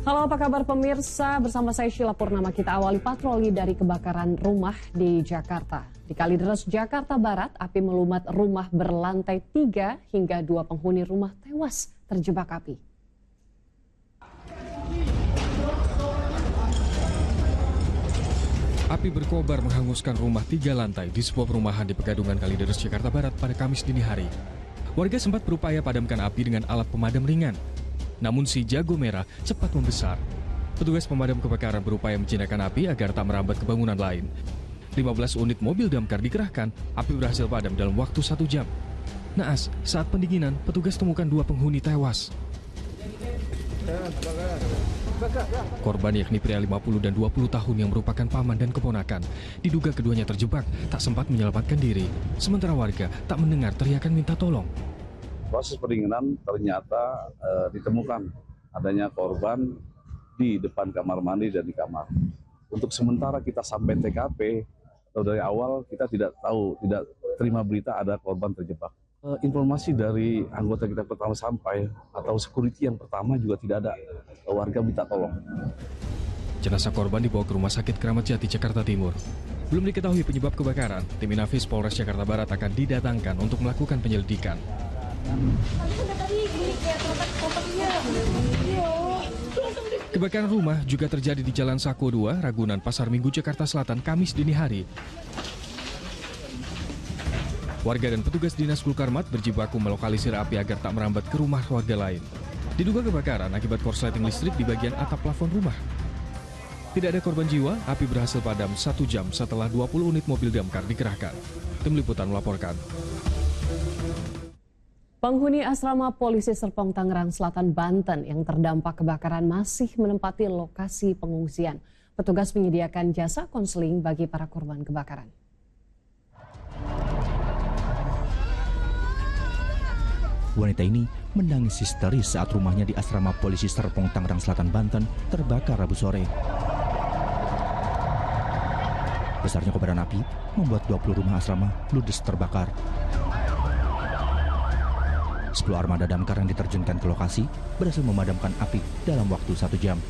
Halo, apa kabar pemirsa? Bersama saya Sheila Purnama, kita awali patroli dari kebakaran rumah di Jakarta. Di Kalideres, Jakarta Barat, api melumat rumah berlantai 3 hingga 2 penghuni rumah tewas terjebak api. Api berkobar menghanguskan rumah 3 lantai di sebuah perumahan di Pegadungan Kalideres, Jakarta Barat pada Kamis dini hari. Warga sempat berupaya padamkan api dengan alat pemadam ringan. Namun si jago merah cepat membesar. Petugas pemadam kebakaran berupaya menjinakkan api agar tak merambat ke bangunan lain. 15 unit mobil damkar dikerahkan, api berhasil padam dalam waktu 1 jam. Naas, saat pendinginan, petugas temukan 2 penghuni tewas. Korban yakni pria 50 dan 20 tahun yang merupakan paman dan keponakan. Diduga keduanya terjebak, tak sempat menyelamatkan diri. Sementara warga tak mendengar teriakan minta tolong. Proses pendinginan ternyata ditemukan adanya korban di depan kamar mandi dan di kamar. Untuk sementara kita sampai TKP, atau dari awal kita tidak terima berita ada korban terjebak. Informasi dari anggota kita pertama sampai atau security yang pertama juga tidak ada, warga minta tolong. Jenazah korban dibawa ke Rumah Sakit Kramat Jati, Jakarta Timur. Belum diketahui penyebab kebakaran, tim Inafis Polres Jakarta Barat akan didatangkan untuk melakukan penyelidikan. Kebakaran rumah juga terjadi di Jalan Sako 2, Ragunan, Pasar Minggu, Jakarta Selatan, Kamis dini hari. Warga dan petugas Dinas Gulkarmat berjibaku melokalisir api agar tak merambat ke rumah warga lain. Diduga kebakaran akibat korsleting listrik di bagian atap plafon rumah. Tidak ada korban jiwa, api berhasil padam 1 jam setelah 20 unit mobil damkar dikerahkan. Tim Liputan melaporkan. Penghuni asrama polisi Serpong, Tangerang Selatan, Banten yang terdampak kebakaran masih menempati lokasi pengungsian. Petugas menyediakan jasa konseling bagi para korban kebakaran. Wanita ini menangis histeris saat rumahnya di asrama polisi Serpong, Tangerang Selatan, Banten terbakar Rabu sore. Besarnya kobaran api membuat 20 rumah asrama ludes terbakar. 10 armada damkar yang diterjunkan ke lokasi berhasil memadamkan api dalam waktu 1 jam.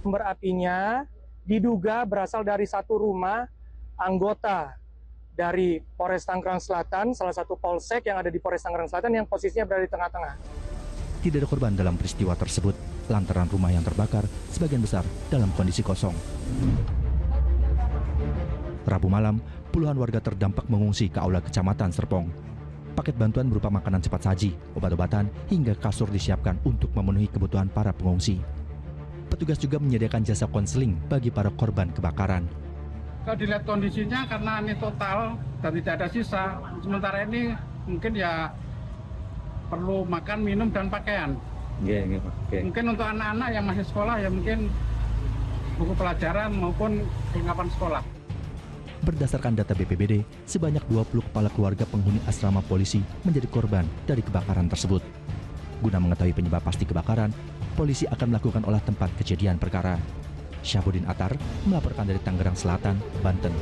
Sumber apinya diduga berasal dari satu rumah anggota dari Polres Tangerang Selatan, salah satu polsek yang ada di Polres Tangerang Selatan yang posisinya berada di tengah-tengah. Tidak ada korban dalam peristiwa tersebut, lantaran rumah yang terbakar sebagian besar dalam kondisi kosong. Rabu malam, puluhan warga terdampak mengungsi ke aula Kecamatan Serpong. Paket bantuan berupa makanan cepat saji, obat-obatan, hingga kasur disiapkan untuk memenuhi kebutuhan para pengungsi. Petugas juga menyediakan jasa konseling bagi para korban kebakaran. Kalau dilihat kondisinya karena ini total dan tidak ada sisa, sementara ini mungkin ya perlu makan, minum, dan pakaian. Mungkin untuk anak-anak yang masih sekolah ya mungkin buku pelajaran maupun perlengkapan sekolah. Berdasarkan data BPBD, sebanyak 20 kepala keluarga penghuni asrama polisi menjadi korban dari kebakaran tersebut. Guna mengetahui penyebab pasti kebakaran, polisi akan melakukan olah tempat kejadian perkara. Syahbudin Atar melaporkan dari Tangerang Selatan, Banten.